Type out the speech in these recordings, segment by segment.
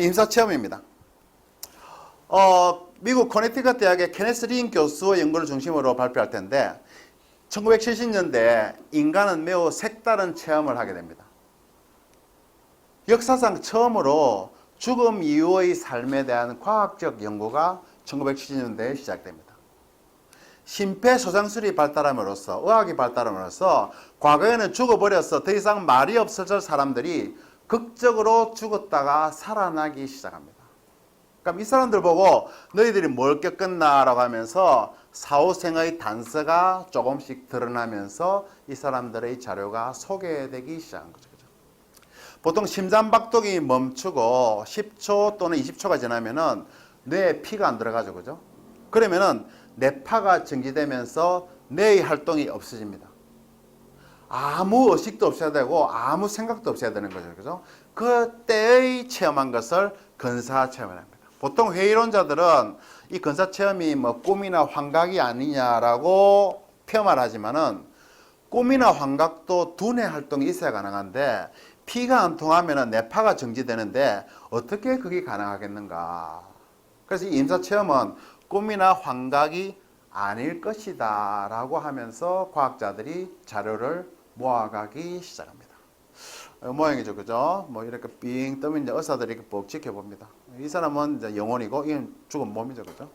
임사체험입니다. 미국 커네티컷 대학의 케네스 린 교수의 연구를 중심으로 발표할 텐데 1970년대 인간은 매우 색다른 체험을 하게 됩니다. 역사상 처음으로 죽음 이후의 삶에 대한 과학적 연구가 1970년대에 시작됩니다. 심폐소생술이 발달함으로써 의학이 발달함으로써 과거에는 죽어버려서 더 이상 말이 없어질 사람들이 극적으로 죽었다가 살아나기 시작합니다. 그럼 이 사람들 보고 너희들이 뭘 겪었나 라고 하면서 사후생의 단서가 조금씩 드러나면서 이 사람들의 자료가 소개되기 시작한 거죠. 보통 심장박동이 멈추고 10초 또는 20초가 지나면은 뇌에 피가 안 들어가죠. 그죠? 그러면은 뇌파가 정지되면서 뇌의 활동이 없어집니다. 아무 의식도 없어야 되고 아무 생각도 없어야 되는 거죠. 그죠? 그때의 체험한 것을 근사체험을 합니다. 보통 회의론자들은 이 근사체험이 뭐 꿈이나 환각이 아니냐라고 폄하하지만은 꿈이나 환각도 두뇌 활동이 있어야 가능한데 피가 안 통하면 뇌파가 정지되는데 어떻게 그게 가능하겠는가. 그래서 이 임사체험은 꿈이나 환각이 아닐 것이다 라고 하면서 과학자들이 자료를 모아가기 시작합니다. 모양이죠. 그죠? 뭐 이렇게 빙 뜨면 이제 의사들이 이렇게 뻑 지켜봅니다. 이 사람은 이제 영혼이고 이건 죽은 몸이죠. 그죠?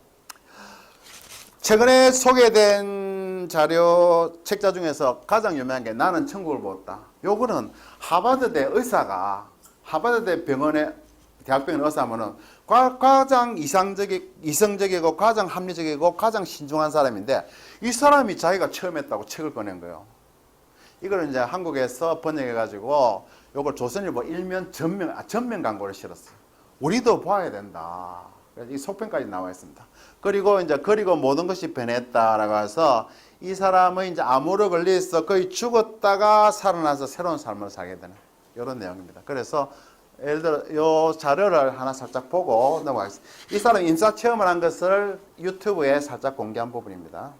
최근에 소개된 자료 책자 중에서 가장 유명한 게 나는 천국을 보았다. 요거는 하버드대 의사가 하버드대 병원의 대학병원 의사면은 가장 이성적이고 가장 합리적이고 가장 신중한 사람인데 이 사람이 자기가 체험했다고 책을 꺼낸 거예요. 이걸 이제 한국에서 번역해 가지고 요걸 조선일보 일면 전면 광고를 실었어요. 우리도 봐야 된다. 그래서 이 속편까지 나와 있습니다. 그리고 모든 것이 변했다라고 해서 이 사람은 이제 암으로 걸려서 거의 죽었다가 살아나서 새로운 삶을 살게 되는 이런 내용입니다. 그래서 예를 들어 요 자료를 하나 살짝 보고 넘어가겠습니다. 이 사람 인사 체험을 한 것을 유튜브에 살짝 공개한 부분입니다.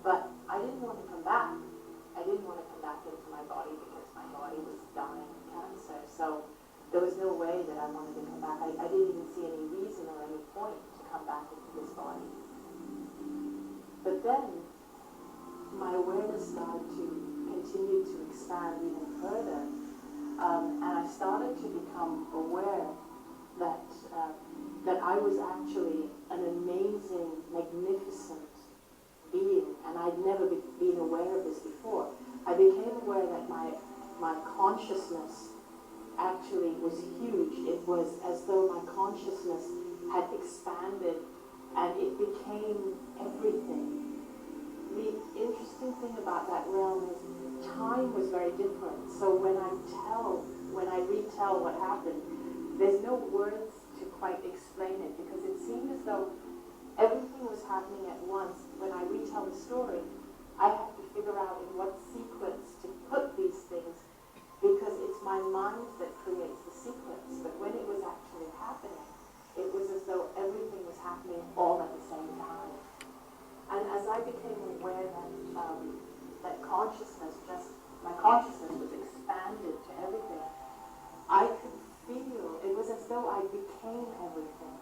But I didn't want to come back. I didn't want to come back into my body because my body was dying of cancer. So there was no way that I wanted to come back. I didn't even see any reason or any point to come back into this body. But then my awareness started to continue to expand even further. And I started to become aware that I was actually an amazing, magnificent being, and I'd never been aware of this before. I became aware that my consciousness actually was huge. It was as though my consciousness had expanded and it became everything. The interesting thing about that realm is time was very different. So when I retell what happened, there's no words to quite explain it because it seemed as though everything was happening at once. When I retell the story, I have to figure out in what sequence to put these things because it's my mind that creates the sequence. But when it was actually happening, it was as though everything was happening all at the same time. And as I became aware that my consciousness was expanded to everything, I could feel, it was as though I became everything.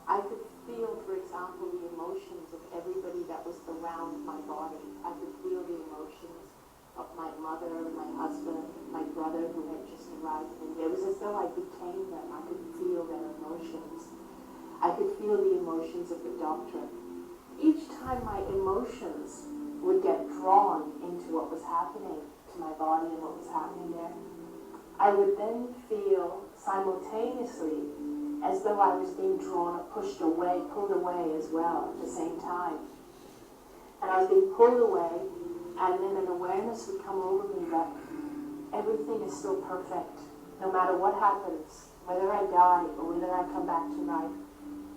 I could feel, for example, the emotions of everybody that was around my body. I could feel the emotions of my mother, my husband, my brother who had just arrived in India. It was as though I became them. I could feel their emotions. I could feel the emotions of the doctor. Each time my emotions would get drawn into what was happening to my body and what was happening there, I would then feel simultaneously as though I was being drawn or pushed away, pulled away as well at the same time. And I was being pulled away, and then an awareness would come over me that everything is still perfect. No matter what happens, whether I die or whether I come back to life,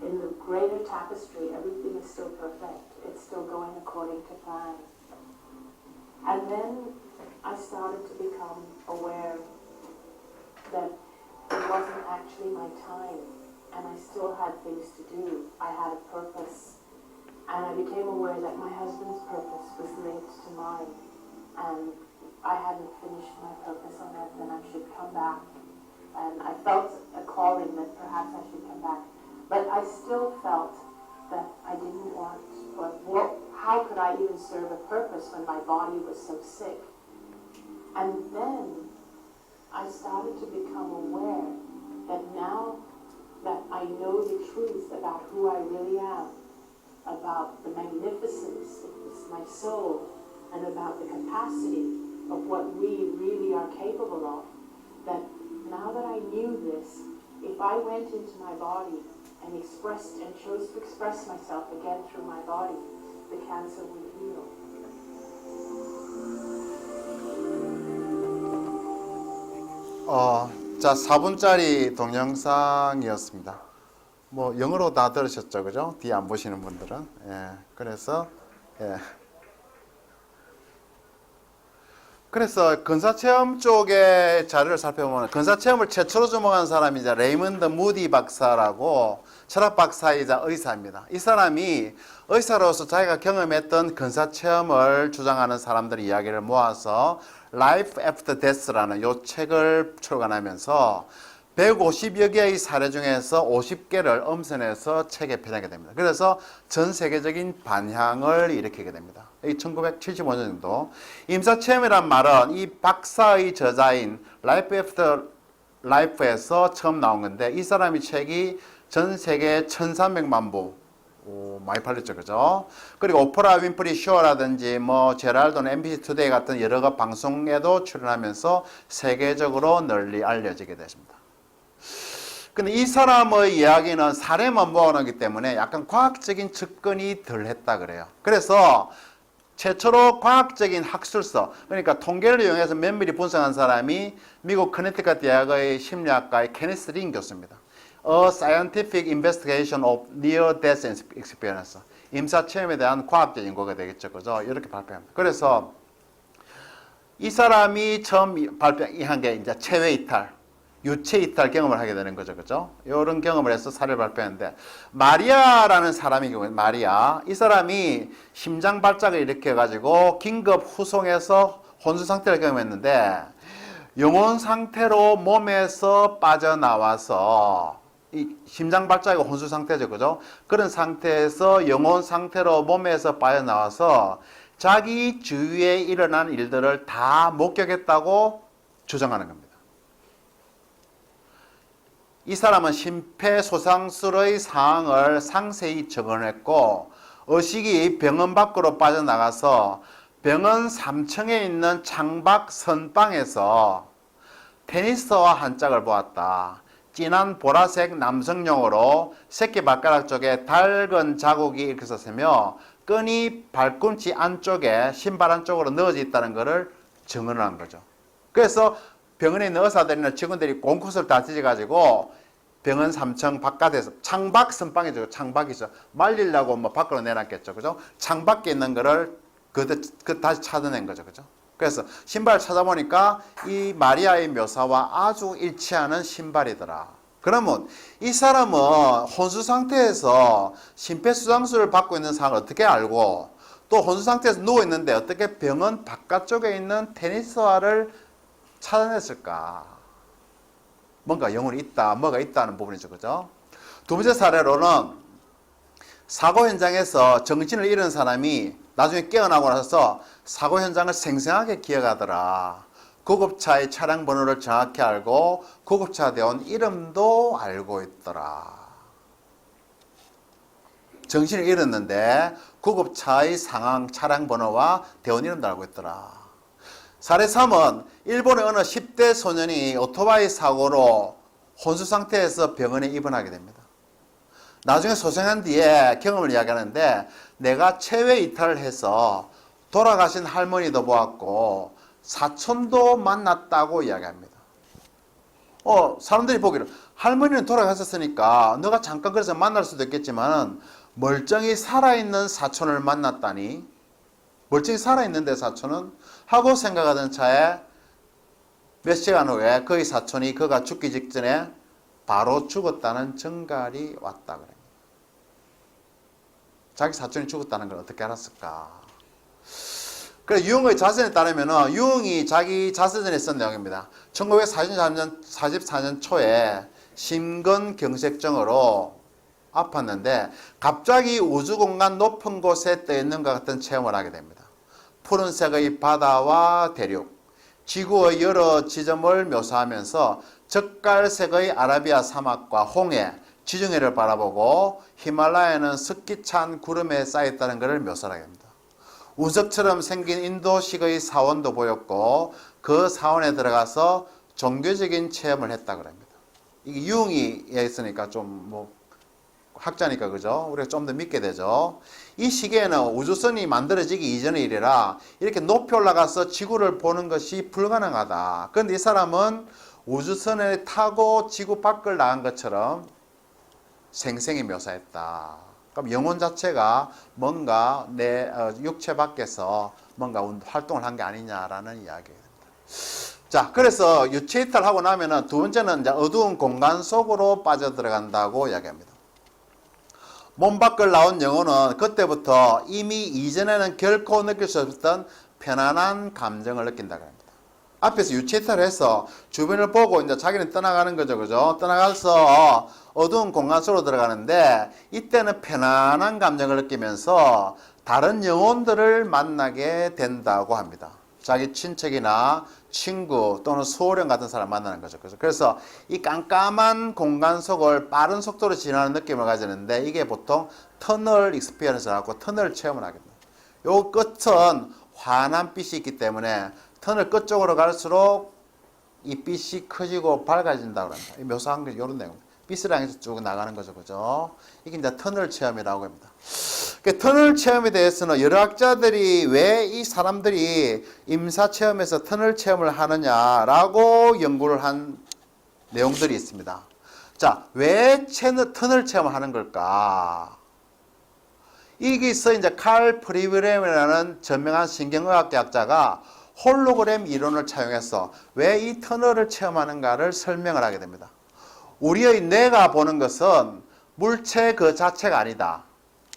in the greater tapestry, everything is still perfect. It's still going according to plan. And then I started to become aware that it wasn't actually my time, and I still had things to do. I had a purpose, and I became aware that my husband's purpose was linked to mine, and I hadn't finished my purpose on earth, and I should come back. And I felt a calling that perhaps I should come back, but I still felt that I didn't want, or how could I even serve a purpose when my body was so sick? And then I started to become aware that now that I know the truth about who I really am, about the magnificence of my soul, and about the capacity of what we really are capable of, that now that I knew this, if I went into my body and expressed and chose to express myself again through my body, the cancer would heal. 자, 4분짜리 동영상이었습니다. 뭐 영어로 다 들으셨죠, 그죠? 뒤에 안 보시는 분들은. 예, 그래서 그래서 근사체험 쪽의 자료를 살펴보면 근사체험을 최초로 주목한 사람이 이제 레이먼드 무디 박사라고 철학 박사이자 의사입니다. 이 사람이 의사로서 자기가 경험했던 근사체험을 주장하는 사람들의 이야기를 모아서 Life After Death라는 요 책을 출간하면서 150여 개의 사례 중에서 50개를 엄선해서 책에 표현하게 됩니다. 그래서 전 세계적인 반향을 일으키게 됩니다. 이 1975년도 임사체험이란 말은 이 박사의 저자인 Life After Life에서 처음 나온 건데 이 사람의 책이 전 세계 1300만 부 많이 팔렸죠, 그죠? 그리고 오프라 윈프리 쇼라든지 뭐 제랄돈 MBC 투데이 같은 여러 방송에도 출연하면서 세계적으로 널리 알려지게 됐습니다. 근데 이 사람의 이야기는 사례만 모아놓기 때문에 약간 과학적인 접근이 덜 했다 그래요. 그래서 최초로 과학적인 학술서, 그러니까 통계를 이용해서 면밀히 분석한 사람이 미국 커네티컷 대학의 심리학과의 케니스 린 교수입니다. A Scientific Investigation of Near-Death Experience. 임사체험에 대한 과학적 연구가 되겠죠, 그죠? 이렇게 발표합니다. 그래서 이 사람이 처음 발표한 게 이제 체외 이탈, 유체 이탈 경험을 하게 되는 거죠, 그죠? 이런 경험을 해서 사례를 발표했는데 마리아라는 사람이 경우에 마리아, 이 사람이 심장 발작을 일으켜가지고 긴급 후송해서 혼수 상태를 경험했는데 영혼 상태로 몸에서 빠져나와서 이 심장 발작이 혼수 상태죠, 그죠? 그런 상태에서 영혼 상태로 몸에서 빠져나와서 자기 주위에 일어난 일들을 다 목격했다고 주장하는 겁니다. 이 사람은 심폐소생술의 사항을 상세히 적어냈고 의식이 병원 밖으로 빠져나가서 병원 3층에 있는 창밖 선방에서 테니스와 한 짝을 보았다. 진한 보라색 남성용으로 새끼 발가락 쪽에 달근 자국이 이렇게 있었으며 끈이 발꿈치 안쪽에 신발 안쪽으로 넣어져 있다는 것을 증언을 한 거죠. 그래서 병원에 있는 의사들이나 직원들이 공컷을 다 찢어가지고 병원 3층 바깥에서 창밖 선방이죠. 창밖이죠. 말리려고 뭐 밖으로 내놨겠죠. 그죠? 창밖에 있는 거를 다시 찾아낸 거죠. 그죠? 그래서 신발을 찾아보니까 이 마리아의 묘사와 아주 일치하는 신발이더라. 그러면 이 사람은 혼수 상태에서 심폐소생술을 받고 있는 상황을 어떻게 알고 또 혼수 상태에서 누워 있는데 어떻게 병원 바깥쪽에 있는 테니스화를 찾아냈을까? 뭔가 영혼이 있다, 뭐가 있다는 부분이죠, 그죠? 두 번째 사례로는 사고 현장에서 정신을 잃은 사람이 나중에 깨어나고 나서 사고 현장을 생생하게 기억하더라. 구급차의 차량 번호를 정확히 알고 구급차 대원 이름도 알고 있더라. 정신을 잃었는데 구급차의 상황, 차량 번호와 대원 이름도 알고 있더라. 사례 3은 일본의 어느 10대 소년이 오토바이 사고로 혼수 상태에서 병원에 입원하게 됩니다. 나중에 소생한 뒤에 경험을 이야기하는데 내가 체외 이탈을 해서 돌아가신 할머니도 보았고 사촌도 만났다고 이야기합니다. 사람들이 보기를 할머니는 돌아가셨으니까 너가 잠깐 그래서 만날 수도 있겠지만 멀쩡히 살아있는 사촌을 만났다니, 멀쩡히 살아있는데 사촌은 하고 생각하던 차에 몇 시간 후에 그의 사촌이 그가 죽기 직전에 바로 죽었다는 전갈이 왔다 그래요. 자기 사촌이 죽었다는 걸 어떻게 알았을까? 그래, 유흥의 자선에 따르면 유흥이 자기 자서전에 쓴 내용입니다. 1944년 초에 심근경색증으로 아팠는데 갑자기 우주공간 높은 곳에 떠 있는 것 같은 체험을 하게 됩니다. 푸른색의 바다와 대륙, 지구의 여러 지점을 묘사하면서 젓갈색의 아라비아 사막과 홍해, 지중해를 바라보고 히말라야는 습기 찬 구름에 쌓였다는 것을 묘사하게 됩니다. 운석처럼 생긴 인도식의 사원도 보였고 그 사원에 들어가서 종교적인 체험을 했다고 합니다. 이게 유흥이 있으니까 좀 학자니까 그죠? 우리가 좀 더 믿게 되죠. 이 시기에는 우주선이 만들어지기 이전의 일이라 이렇게 높이 올라가서 지구를 보는 것이 불가능하다. 그런데 이 사람은 우주선을 타고 지구 밖을 나간 것처럼 생생히 묘사했다. 그럼 영혼 자체가 뭔가 내 육체 밖에서 뭔가 활동을 한 게 아니냐라는 이야기입니다. 자, 그래서 유체 이탈하고 나면은 두 번째는 이제 어두운 공간 속으로 빠져들어간다고 이야기합니다. 몸 밖을 나온 영혼은 그때부터 이미 이전에는 결코 느낄 수 없었던 편안한 감정을 느낀다고 합니다. 앞에서 유체 이탈을 해서 주변을 보고 이제 자기는 떠나가는 거죠, 그죠? 떠나가서 어두운 공간 속으로 들어가는데 이때는 편안한 감정을 느끼면서 다른 영혼들을 만나게 된다고 합니다. 자기 친척이나 친구 또는 수호령 같은 사람 만나는 거죠. 그래서 이 깜깜한 공간 속을 빠른 속도로 지나는 느낌을 가지는데 이게 보통 터널 익스피리언스라고 터널 체험을 하게 됩니다. 요 끝은 환한 빛이 있기 때문에 터널 끝쪽으로 갈수록 이 빛이 커지고 밝아진다고 합니다. 묘사한 게 이런 내용입니다. 빛을 향해서 쭉 나가는 거죠, 그죠? 이게 이제 터널 체험이라고 합니다. 터널 체험에 대해서는 여러 학자들이 왜 이 사람들이 임사 체험에서 터널 체험을 하느냐라고 연구를 한 내용들이 있습니다. 자, 왜 터널 체험을 하는 걸까? 여기서 이제 칼 프리브렘이라는 저명한 신경의학자가 홀로그램 이론을 차용해서 왜 이 터널을 체험하는가를 설명을 하게 됩니다. 우리의 뇌가 보는 것은 물체 그 자체가 아니다.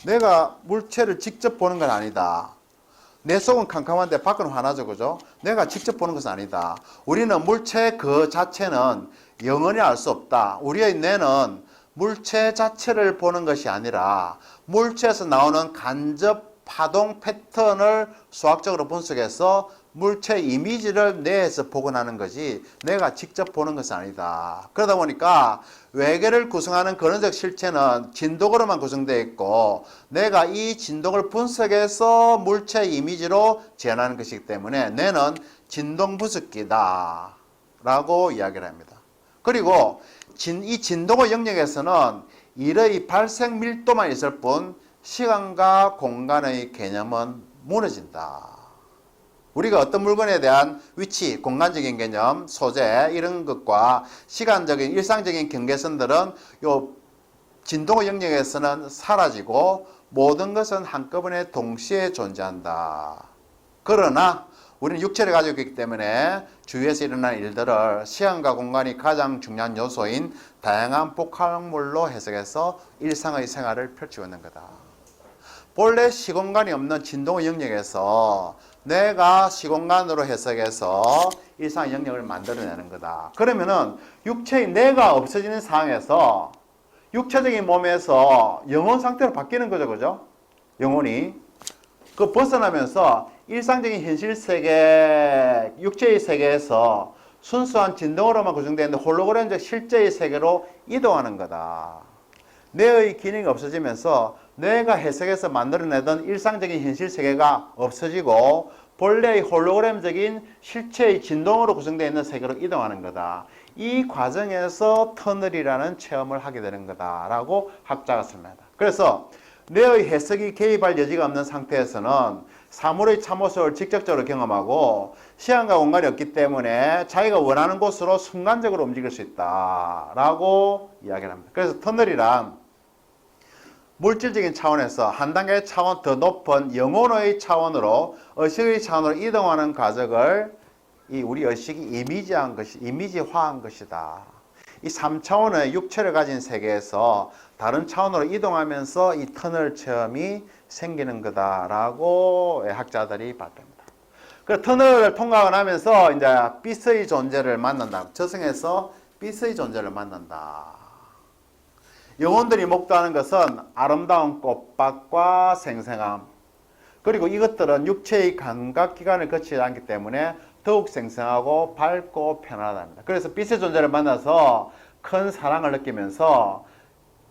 내가 물체를 직접 보는 건 아니다. 내 속은 캄캄한데 밖은 환하죠, 그죠? 내가 직접 보는 것은 아니다. 우리는 물체 그 자체는 영원히 알 수 없다. 우리의 뇌는 물체 자체를 보는 것이 아니라 물체에서 나오는 간접 파동 패턴을 수학적으로 분석해서 물체 이미지를 뇌에서 복원하는 것이 내가 직접 보는 것은 아니다. 그러다 보니까 외계를 구성하는 근원적 실체는 진동으로만 구성되어 있고 내가 이 진동을 분석해서 물체 이미지로 재현하는 것이기 때문에 뇌는 진동 분석기다 라고 이야기를 합니다. 그리고 이 진동의 영역에서는 일의 발생 밀도만 있을 뿐 시간과 공간의 개념은 무너진다. 우리가 어떤 물건에 대한 위치, 공간적인 개념, 소재 이런 것과 시간적인 일상적인 경계선들은 요 진동의 영역에서는 사라지고 모든 것은 한꺼번에 동시에 존재한다. 그러나 우리는 육체를 가지고 있기 때문에 주위에서 일어나는 일들을 시간과 공간이 가장 중요한 요소인 다양한 복합물로 해석해서 일상의 생활을 펼치고 있는 거다. 본래 시공간이 없는 진동의 영역에서 내가 시공간으로 해석해서 일상의 영역을 만들어내는 거다. 그러면은 육체의 내가 없어지는 상황에서 육체적인 몸에서 영혼 상태로 바뀌는 거죠, 그죠? 영혼이 그 벗어나면서 일상적인 현실 세계, 육체의 세계에서 순수한 진동으로만 구성되어 있는 홀로그램적 실제의 세계로 이동하는 거다. 뇌의 기능이 없어지면서 뇌가 해석해서 만들어내던 일상적인 현실 세계가 없어지고 본래의 홀로그램적인 실체의 진동으로 구성되어 있는 세계로 이동하는 거다. 이 과정에서 터널이라는 체험을 하게 되는 거다라고 학자가 설명한다. 그래서 뇌의 해석이 개입할 여지가 없는 상태에서는 사물의 참모습을 직접적으로 경험하고 시간과 공간이 없기 때문에 자기가 원하는 곳으로 순간적으로 움직일 수 있다라고 이야기를 합니다. 그래서 터널이란 물질적인 차원에서 한 단계 차원 더 높은 영혼의 차원으로 의식의 차원으로 이동하는 과정을 우리 의식이 이미지화한 것이다. 이 3차원의 육체를 가진 세계에서 다른 차원으로 이동하면서 이 터널 체험이 생기는 거다라고 학자들이 봤답니다. 그 터널을 통과하고 나면서 이제 빛의 존재를 만난다. 저승에서 빛의 존재를 만난다. 영혼들이 목도하는 것은 아름다운 꽃밭과 생생함, 그리고 이것들은 육체의 감각기관을 거치지 않기 때문에 더욱 생생하고 밝고 편안합니다. 그래서 빛의 존재를 만나서 큰 사랑을 느끼면서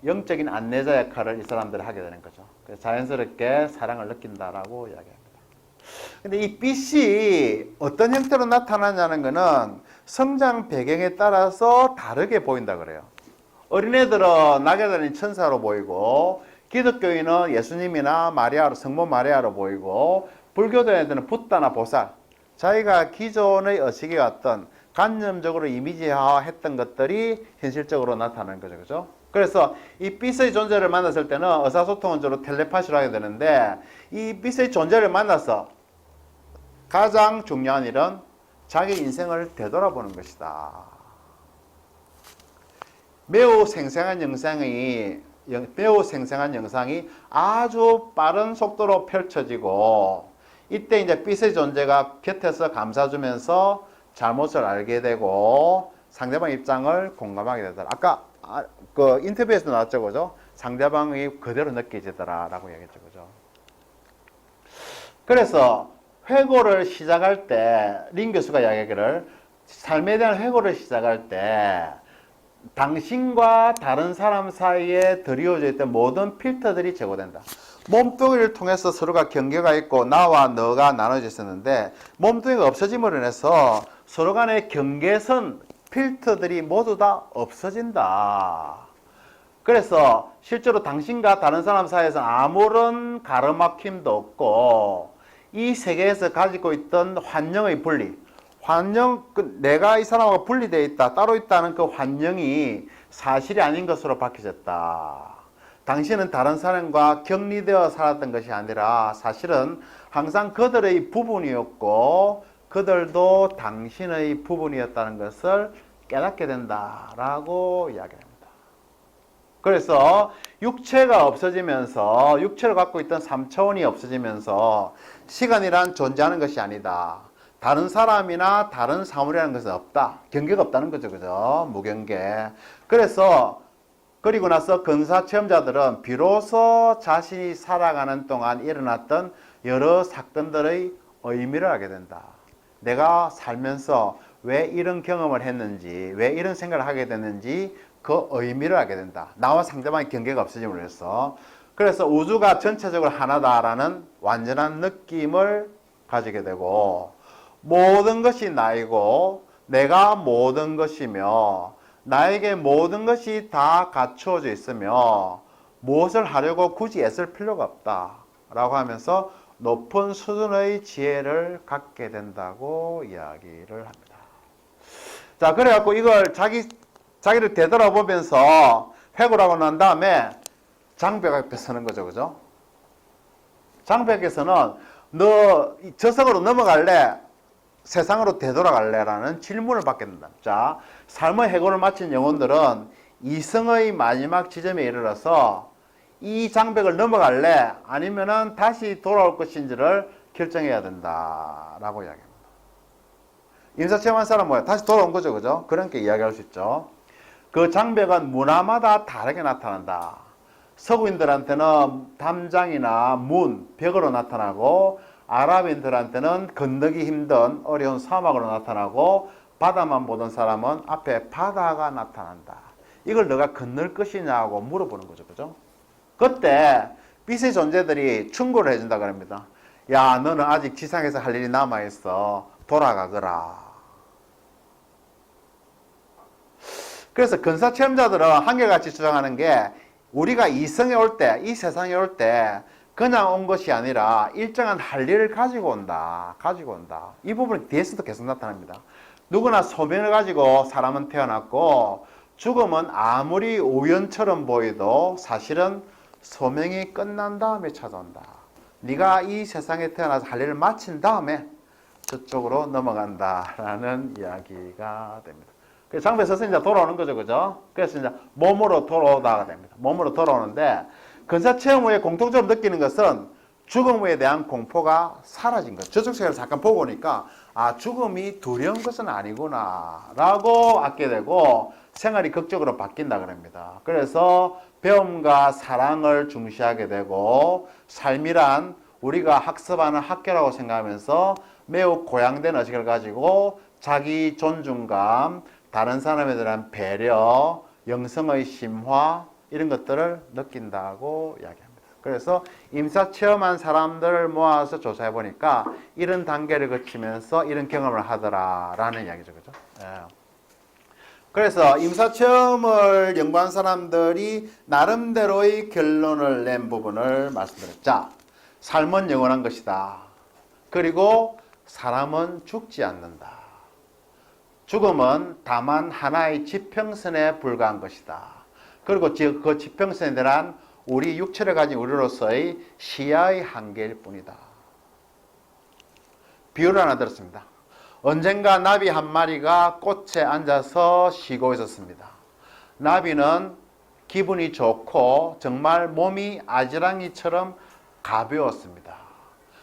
영적인 안내자 역할을 이 사람들이 하게 되는 거죠. 그래서 자연스럽게 사랑을 느낀다라고 이야기합니다. 근데 이 빛이 어떤 형태로 나타나냐는 것은 성장 배경에 따라서 다르게 보인다 그래요. 어린애들은 낙에 달린 천사로 보이고, 기독교인은 예수님이나 마리아로, 성모 마리아로 보이고, 불교도 애들은 붓다나 보살, 자기가 기존의 의식에 왔던 관념적으로 이미지화했던 것들이 현실적으로 나타나는 거죠. 그죠? 그래서 이 빛의 존재를 만났을 때는 의사소통은 주로 텔레파시로 하게 되는데, 이 빛의 존재를 만나서 가장 중요한 일은 자기 인생을 되돌아보는 것이다. 매우 생생한 영상이 아주 빠른 속도로 펼쳐지고, 이때 이제 빛의 존재가 곁에서 감싸주면서 잘못을 알게 되고 상대방 입장을 공감하게 되더라. 아까 그 인터뷰에서 나왔죠, 그죠? 상대방이 그대로 느껴지더라라고 얘기했죠, 그죠? 그래서 회고를 시작할 때 린 교수가 이야기하기를, 삶에 대한 회고를 시작할 때 당신과 다른 사람 사이에 드리워져 있던 모든 필터들이 제거된다. 몸뚱이를 통해서 서로가 경계가 있고 나와 너가 나눠져 있었는데, 몸뚱이가 없어짐으로 인해서 서로 간의 경계선 필터들이 모두 다 없어진다. 그래서 실제로 당신과 다른 사람 사이에서는 아무런 가로막힘도 없고, 이 세계에서 가지고 있던 환영의 분리, 내가 이 사람하고 분리되어 있다, 따로 있다는 그 환영이 사실이 아닌 것으로 밝혀졌다. 당신은 다른 사람과 격리되어 살았던 것이 아니라 사실은 항상 그들의 부분이었고 그들도 당신의 부분이었다는 것을 깨닫게 된다라고 이야기합니다. 그래서 육체가 없어지면서, 육체를 갖고 있던 3차원이 없어지면서 시간이란 존재하는 것이 아니다. 다른 사람이나 다른 사물이라는 것은 없다. 경계가 없다는 거죠. 그죠? 무경계. 그리고 나서 근사 체험자들은 비로소 자신이 살아가는 동안 일어났던 여러 사건들의 의미를 알게 된다. 내가 살면서 왜 이런 경험을 했는지, 왜 이런 생각을 하게 됐는지 그 의미를 알게 된다. 나와 상대방의 경계가 없어짐으로 해서. 그래서 우주가 전체적으로 하나다라는 완전한 느낌을 가지게 되고, 모든 것이 나이고 내가 모든 것이며 나에게 모든 것이 다 갖추어져 있으며 무엇을 하려고 굳이 애쓸 필요가 없다 라고 하면서 높은 수준의 지혜를 갖게 된다고 이야기를 합니다. 자, 그래갖고 이걸 자기를 되돌아보면서 회고를 하고 난 다음에 장벽 앞에 서는 거죠. 그죠? 장벽에서는 너 저승으로 넘어갈래? 세상으로 되돌아갈래라는 질문을 받게 된다. 자, 삶의 해고를 마친 영혼들은 이성의 마지막 지점에 이르러서 이 장벽을 넘어갈래? 아니면은 다시 돌아올 것인지를 결정해야 된다라고 이야기합니다. 인사체험한 사람은 뭐야? 다시 돌아온 거죠, 그죠? 그렇게 이야기할 수 있죠. 그 장벽은 문화마다 다르게 나타난다. 서구인들한테는 담장이나 문, 벽으로 나타나고, 아랍인들한테는 건너기 힘든 어려운 사막으로 나타나고, 바다만 보던 사람은 앞에 바다가 나타난다. 이걸 너가 건널 것이냐고 물어보는 거죠. 그죠? 그때 빛의 존재들이 충고를 해준다 그럽니다. 야, 너는 아직 지상에서 할 일이 남아있어. 돌아가거라. 그래서 근사 체험자들은 한결같이 주장하는 게 우리가 이성에 올 때, 이 세상에 올 때 그냥 온 것이 아니라 일정한 할 일을 가지고 온다. 가지고 온다. 이 부분이 뒤에서도 계속 나타납니다. 누구나 소명을 가지고 사람은 태어났고 죽음은 아무리 우연처럼 보여도 사실은 소명이 끝난 다음에 찾아온다. 네가 이 세상에 태어나서 할 일을 마친 다음에 저쪽으로 넘어간다라는 이야기가 됩니다. 장부에 서서 이제 돌아오는 거죠, 그죠? 그래서 이제 몸으로 돌아오다가 됩니다. 몸으로 돌아오는데 근사 체험 후에 공통적으로 느끼는 것은 죽음에 대한 공포가 사라진 거죠. 저쪽 세계를 잠깐 보고 오니까 아, 죽음이 두려운 것은 아니구나 라고 알게 되고 생활이 극적으로 바뀐다 그럽니다. 그래서 배움과 사랑을 중시하게 되고 삶이란 우리가 학습하는 학교라고 생각하면서 매우 고양된 의식을 가지고 자기 존중감, 다른 사람에 대한 배려, 영성의 심화 이런 것들을 느낀다고 이야기합니다. 그래서 임사 체험한 사람들을 모아서 조사해 보니까 이런 단계를 거치면서 이런 경험을 하더라라는 이야기죠, 그죠? 예. 그래서 임사 체험을 연구한 사람들이 나름대로의 결론을 낸 부분을 말씀드렸죠. 자, 삶은 영원한 것이다. 그리고 사람은 죽지 않는다. 죽음은 다만 하나의 지평선에 불과한 것이다. 그리고 그 지평선에 대한 우리 육체를 가진 우리로서의 시야의 한계일 뿐이다. 비유를 하나 들었습니다. 언젠가 나비 한 마리가 꽃에 앉아서 쉬고 있었습니다. 나비는 기분이 좋고 정말 몸이 아지랑이처럼 가벼웠습니다.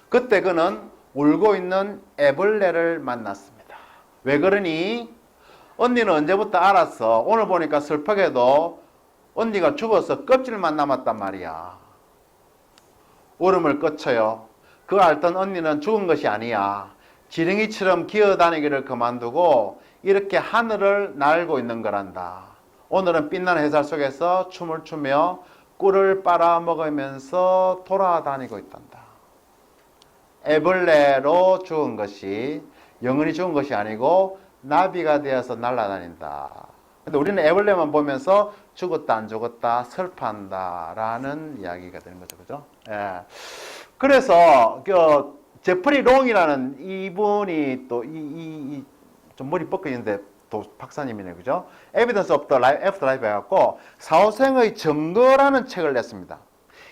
그때 그는 울고 있는 애벌레를 만났습니다. 왜 그러니? 언니는 언제부터 알았어? 오늘 보니까 슬프게도 언니가 죽어서 껍질만 남았단 말이야. 울음을 꺼쳐요. 그거 알던 언니는 죽은 것이 아니야. 지렁이처럼 기어다니기를 그만두고 이렇게 하늘을 날고 있는 거란다. 오늘은 빛나는 햇살 속에서 춤을 추며 꿀을 빨아먹으면서 돌아다니고 있단다. 애벌레로 죽은 것이 영원히 죽은 것이 아니고 나비가 되어서 날아다닌다. 근데 우리는 애벌레만 보면서 죽었다 안 죽었다 슬퍼한다라는 이야기가 되는 거죠, 그죠? 예. 그래서 그 제프리 롱이라는 이분이 또 좀 머리 뻗겨있는데 또 박사님이네, 그죠? Evidence of the Afterlife 해갖고 사후생의 증거라는 책을 냈습니다.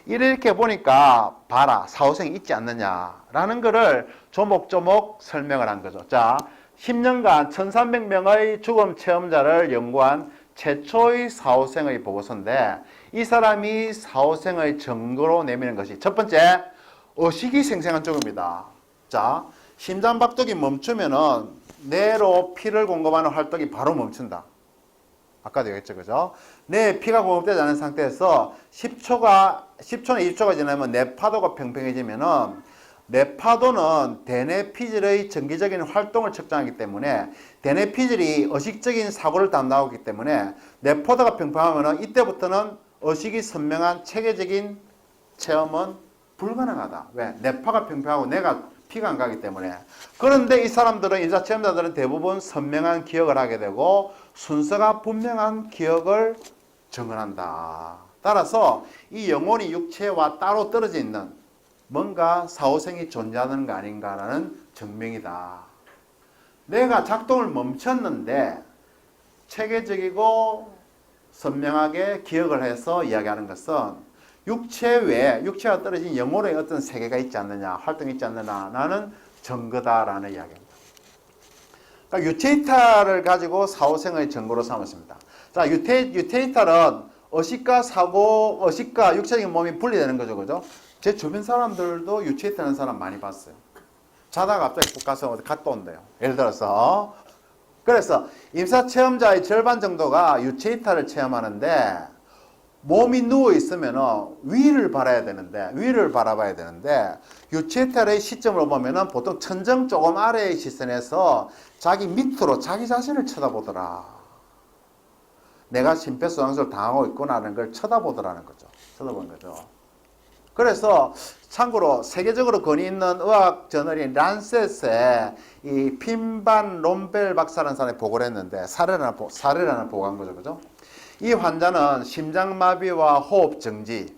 이렇게 보니까 봐라, 사후생이 있지 않느냐라는 거를 조목조목 설명을 한 거죠. 자, 10년간 1300명의 죽음 체험자를 연구한 최초의 사후생의 보고서인데 이 사람이 사후생의 증거로 내미는 것이 첫 번째, 의식이 생생한 죽음이다. 자, 심장박동이 멈추면은 뇌로 피를 공급하는 활동이 바로 멈춘다. 아까도 얘기했죠, 그죠? 뇌에 피가 공급되지 않은 상태에서 10초나 20초가 지나면 뇌파도가 평평해지면은 뇌파도는 대뇌 피질의 정기적인 활동을 측정하기 때문에 대뇌 피질이 의식적인 사고를 담당하기 때문에 뇌파도가 평평하면은 이때부터는 의식이 선명한 체계적인 체험은 불가능하다. 왜? 뇌파가 평평하고 뇌가 피가 안 가기 때문에. 그런데 이 사람들은, 인사 체험자들은 대부분 선명한 기억을 하게 되고 순서가 분명한 기억을 정언한다. 따라서 이 영혼이 육체와 따로 떨어져 있는 뭔가 사후생이 존재하는 거 아닌가라는 증명이다. 내가 작동을 멈췄는데 체계적이고 선명하게 기억을 해서 이야기하는 것은 육체 외에 육체와 떨어진 영혼의 어떤 세계가 있지 않느냐, 활동이 있지 않느냐라는 증거다라는 이야기입니다. 그러니까 유체이탈을 가지고 사후생의 증거로 삼았습니다. 자, 유체이탈은 의식과 사고, 의식과 육체적인 몸이 분리되는 거죠, 그죠? 제 주변 사람들도 유체이탈하는 사람 많이 봤어요. 자다가 갑자기 푹 가서 어디 갔다 온대요. 예를 들어서. 그래서 임사 체험자의 절반 정도가 유체이탈을 체험하는데 몸이 누워 있으면 위를 바라봐야 되는데 유체이탈의 시점으로 보면은 보통 천정 조금 아래의 시선에서 자기 밑으로 자기 자신을 쳐다보더라. 내가 심폐소생술을 당하고 있구나라는 걸 쳐다보더라는 거죠. 쳐다보는 거죠. 그래서 참고로 세계적으로 권위 있는 의학 저널인 란셋에 이 핀반 롬벨 박사라는 사람이 보고를 했는데 사례를 보고한 거죠. 그죠? 이 환자는 심장마비와 호흡 정지,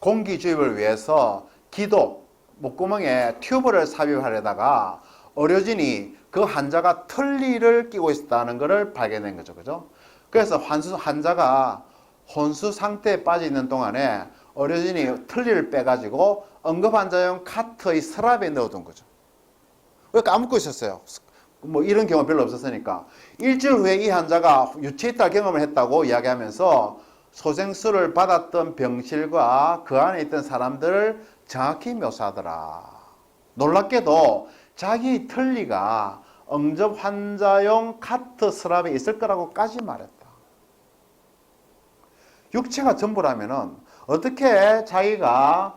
공기 주입을 위해서 기도, 목구멍에 튜브를 삽입하려다가 의료진이 그 환자가 틀니를 끼고 있었다는 것을 발견한 거죠. 그죠? 그래서 환자가 혼수 상태에 빠져 있는 동안에 의료진이 틀니를 빼가지고 응급환자용 카트의 서랍에 넣어둔 거죠. 왜 까먹고 있었어요? 뭐 이런 경우 별로 없었으니까. 일주일 후에 이 환자가 유체이탈 경험을 했다고 이야기하면서 소생술을 받았던 병실과 그 안에 있던 사람들을 정확히 묘사하더라. 놀랍게도 자기 틀니가 응급 환자용 카트 서랍에 있을 거라고까지 말했다. 육체가 전부라면은 어떻게 자기가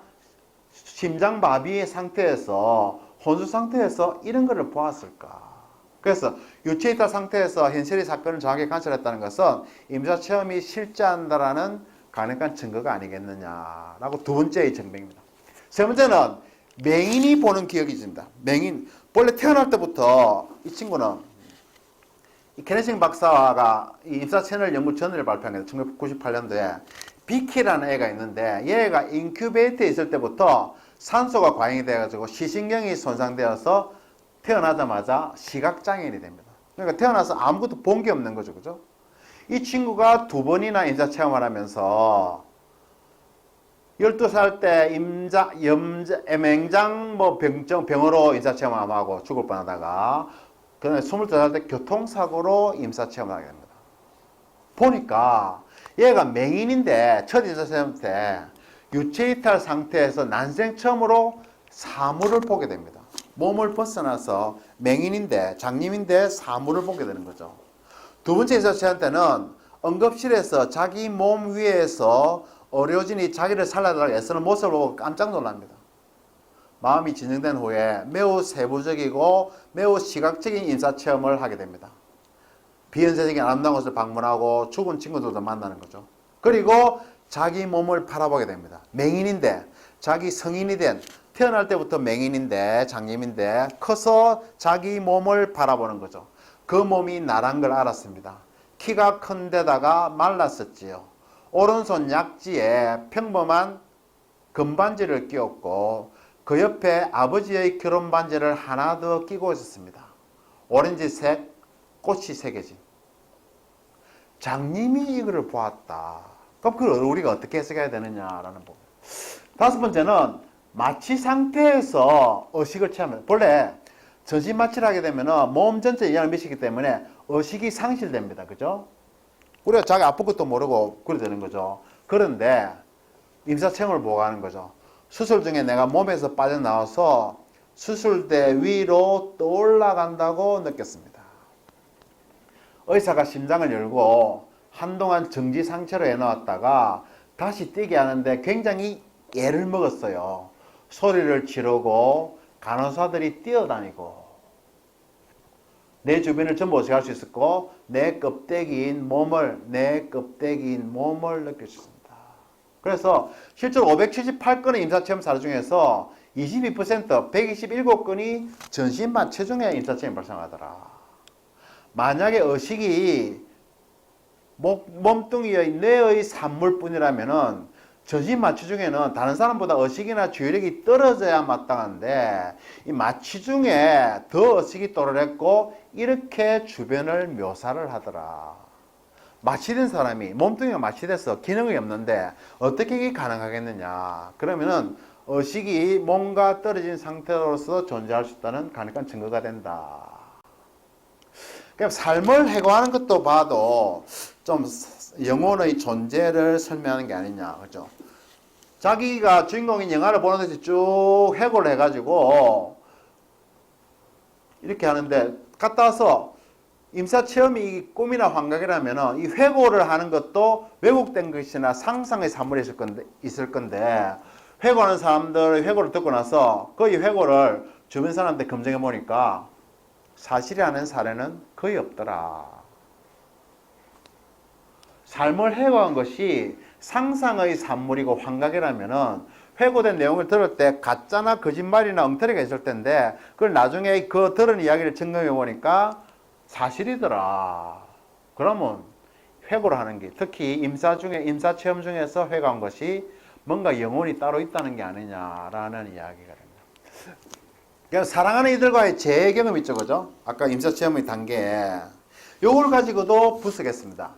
심장마비 상태에서 혼수 상태에서 이런 것을 보았을까? 그래서 유체이탈 상태에서 현실의 사건을 정확히 관찰했다는 것은 임사체험이 실제한다라는 강력한 증거가 아니겠느냐라고 두 번째의 증명입니다. 세 번째는 맹인이 보는 기억이 있습니다. 맹인. 원래 태어날 때부터 이 친구는 이 케네싱 박사가 이 임사채널 연구 전을 발표한 게 1998년도에 비키라는 애가 있는데 얘가 인큐베이터에 있을 때부터 산소가 과잉이 돼가지고 시신경이 손상되어서 태어나자마자 시각장애인이 됩니다. 그러니까 태어나서 아무것도 본 게 없는 거죠. 그죠? 이 친구가 두 번이나 임사체험을 하면서 12살 때 맹장 병으로 임사체험하고 죽을 뻔하다가 그다음에 22살 때 교통사고로 임사체험을 하게 됩니다. 보니까 얘가 맹인인데 첫 임사체험 때 유체이탈 상태에서 난생 처음으로 사물을 보게 됩니다. 몸을 벗어나서 맹인인데 장님인데 사물을 보게 되는 거죠. 두 번째 임사체험 때는 응급실에서 자기 몸 위에서 의료진이 자기를 살려달라고 애쓰는 모습을 보고 깜짝 놀랍니다. 마음이 진정된 후에 매우 세부적이고 매우 시각적인 임사체험을 하게 됩니다. 비현세적인 아름다운 곳을 방문하고 죽은 친구들도 만나는 거죠. 그리고 자기 몸을 바라보게 됩니다. 맹인인데 자기 성인이 된 태어날 때부터 맹인인데 장님인데 커서 자기 몸을 바라보는 거죠. 그 몸이 나란 걸 알았습니다. 키가 큰 데다가 말랐었지요. 오른손 약지에 평범한 금반지를 끼웠고 그 옆에 아버지의 결혼 반지를 하나 더 끼고 있었습니다. 오렌지색 꽃이 새겨진. 장님이 이거를 보았다. 그럼 그걸 우리가 어떻게 해석해야 되느냐라는 부분. 다섯 번째는 마취 상태에서 의식을 체험해요. 본래 전신 마취를 하게 되면 몸 전체에 영향을 미치기 때문에 의식이 상실됩니다. 그죠? 우리가 자기 아픈 것도 모르고 그래 되는 거죠. 그런데 임사체험을 보고 하는 거죠. 수술 중에 내가 몸에서 빠져나와서 수술대 위로 떠올라간다고 느꼈습니다. 의사가 심장을 열고 한동안 정지 상태로 해놓았다가 다시 뛰게 하는데 굉장히 애를 먹었어요. 소리를 지르고 간호사들이 뛰어다니고 내 주변을 전부 어색할 수 있었고 내 껍데기인 몸을 느낄 수 있습니다. 그래서 실제로 578건의 임사체험 사례 중에서 22% 127건이 전신만 체중에 임사체험이 발생하더라. 만약에 의식이 몸뚱이의 뇌의 산물뿐이라면은 전신 마취 중에는 다른 사람보다 의식이나 주의력이 떨어져야 마땅한데 이 마취 중에 더 의식이 또렷했고 이렇게 주변을 묘사를 하더라. 마취된 사람이 몸뚱이가 마취돼서 기능이 없는데 어떻게 이게 가능하겠느냐. 그러면은 의식이 뭔가 떨어진 상태로서 존재할 수 있다는 강력한 증거가 된다. 그럼 삶을 해고하는 것도 봐도 좀 영혼의 존재를 설명하는 게 아니냐. 그죠? 자기가 주인공인 영화를 보는 듯이 쭉 해고를 해가지고 이렇게 하는데 갔다 와서 임사체험이 꿈이나 환각이라면 이 회고를 하는 것도 왜곡된 것이나 상상의 산물이 있을 건데 회고하는 사람들의 회고를 듣고 나서 그 회고를 주변 사람한테 검증해 보니까 사실이라는 사례는 거의 없더라. 삶을 회고한 것이 상상의 산물이고 환각이라면 회고된 내용을 들을 때 가짜나 거짓말이나 엉터리가 있을 텐데 그걸 나중에 그 들은 이야기를 점검해 보니까 사실이더라. 그러면 회고를 하는 게 특히 임사 체험 중에서 회고한 것이 뭔가 영혼이 따로 있다는 게 아니냐라는 이야기가 됩니다. 그냥 사랑하는 이들과의 재경험 있죠, 그죠? 아까 임사 체험의 단계. 요걸 가지고도 부수겠습니다.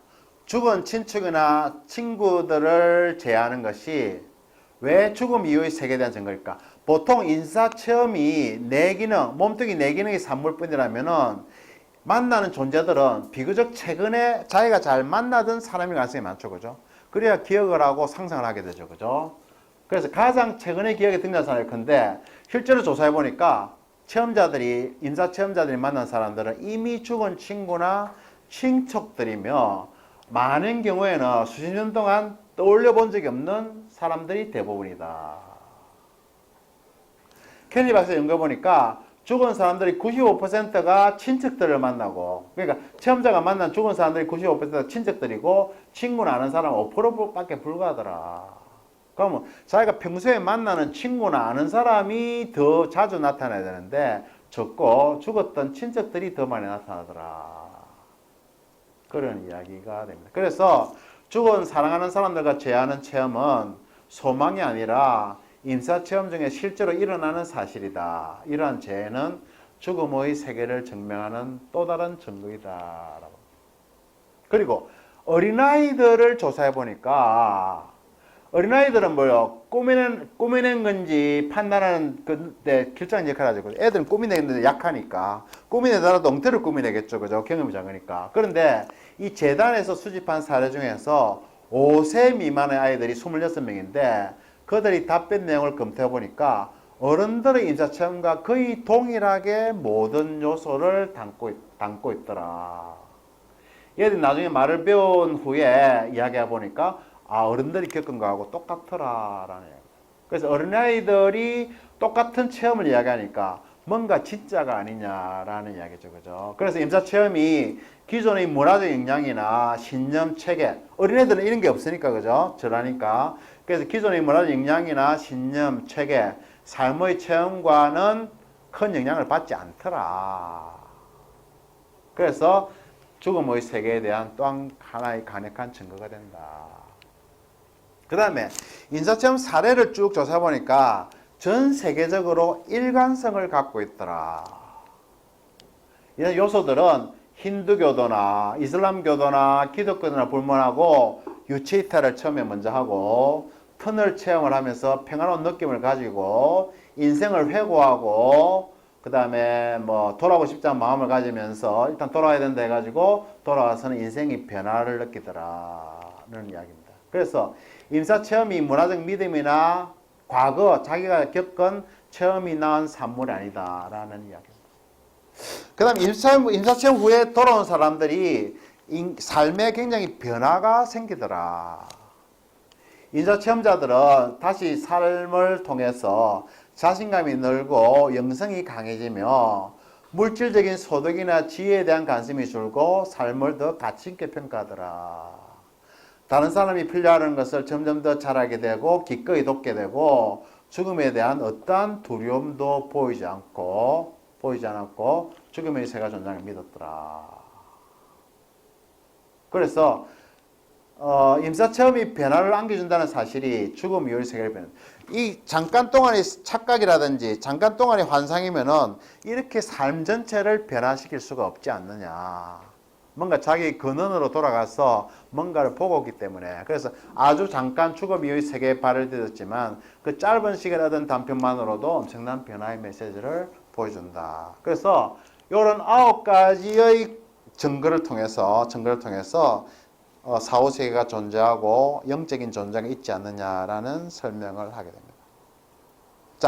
죽은 친척이나 친구들을 제하는 것이 왜 죽음 이후의 세계에 대한 증거일까? 보통 인사체험이 뇌기능, 몸뚱이 뇌기능이 산물뿐이라면은 만나는 존재들은 비교적 최근에 자기가 잘 만나던 사람일 가능성이 많죠, 그죠? 그래야 기억을 하고 상상을 하게 되죠, 그죠? 그래서 가장 최근에 기억에 등장한 사람일 건데 실제로 조사해 보니까 체험자들이 인사 체험자들이 만난 사람들은 이미 죽은 친구나 친척들이며 많은 경우에는 수십 년 동안 떠올려 본 적이 없는 사람들이 대부분이다. 켈리 박사 연구 보니까 죽은 사람들이 95%가 친척들을 만나고, 그러니까 체험자가 만난 죽은 사람들이 95%가 친척들이고 친구는 아는 사람 5%밖에 불과하더라. 그러면 자기가 평소에 만나는 친구나 아는 사람이 더 자주 나타나야 되는데 적고 죽었던 친척들이 더 많이 나타나더라. 그런 이야기가 됩니다. 그래서 죽은 사랑하는 사람들과 재하는 체험은 소망이 아니라 임사체험 중에 실제로 일어나는 사실이다. 이러한 재해는 죽음의 세계를 증명하는 또 다른 증거이다. 그리고 어린아이들을 조사해 보니까 어린아이들은 뭐요? 꾸미는 건지 판단하는 건데 결정적인 역할을 하죠. 애들은 꾸미내는데 약하니까 꾸미내더라도 엉터리를 꾸미내겠죠. 그죠? 경험이 작으니까. 그런데 이 재단에서 수집한 사례 중에서 5세 미만의 아이들이 26명인데 그들이 답변 내용을 검토해 보니까 어른들의 인사체험과 거의 동일하게 모든 요소를 담고 있더라. 얘들이 나중에 말을 배운 후에 이야기해 보니까 어른들이 겪은 거하고 똑같더라라는 얘기입니다. 그래서 어린아이들이 똑같은 체험을 이야기하니까 뭔가 진짜가 아니냐라는 이야기죠. 그죠? 그래서 임사체험이 기존의 문화적 영향이나 신념 체계, 어린애들은 이런 게 없으니까, 그죠? 저라니까. 그래서 기존의 문화적 영향이나 신념 체계, 삶의 체험과는 큰 영향을 받지 않더라. 그래서 죽음의 세계에 대한 또 하나의 강력한 증거가 된다. 그 다음에 인사체험 사례를 쭉 조사해 보니까 전 세계적으로 일관성을 갖고 있더라. 이런 요소들은 힌두교도나 이슬람교도나 기독교도나 불문하고 유체 이탈을 처음에 먼저 하고 터널 체험을 하면서 평안한 느낌을 가지고 인생을 회고하고 그 다음에 뭐 돌아오고 싶지 않은 마음을 가지면서 일단 돌아와야 된다 해가지고 돌아와서는 인생의 변화를 느끼더라는 이야기입니다. 그래서 임사체험이 문화적 믿음이나 과거 자기가 겪은 체험이 낳은 산물이 아니다라는 이야기입니다. 그 다음 임사체험 후에 돌아온 사람들이 삶에 굉장히 변화가 생기더라. 인사체험자들은 다시 삶을 통해서 자신감이 늘고 영성이 강해지며 물질적인 소득이나 지혜에 대한 관심이 줄고 삶을 더 가치 있게 평가하더라. 다른 사람이 필요하는 것을 점점 더 잘하게 되고 기꺼이 돕게 되고 죽음에 대한 어떠한 두려움도 보이지 않았고 죽음의 세가 존재를 믿었더라. 그래서 임사체험이 변화를 안겨준다는 사실이 죽음 이후의 세계를 변한다. 이 잠깐 동안의 착각이라든지 잠깐 동안의 환상이면은 이렇게 삶 전체를 변화시킬 수가 없지 않느냐. 뭔가 자기 근원으로 돌아가서 뭔가를 보고 있기 때문에 그래서 아주 잠깐 죽음 이후의 세계에 발을 디뎠지만 그 짧은 시간에 얻은 단편만으로도 엄청난 변화의 메시지를 보여준다. 그래서 이런 9가지의 증거를 통해서 4, 5세계가 존재하고 영적인 존재가 있지 않느냐라는 설명을 하게 됩니다.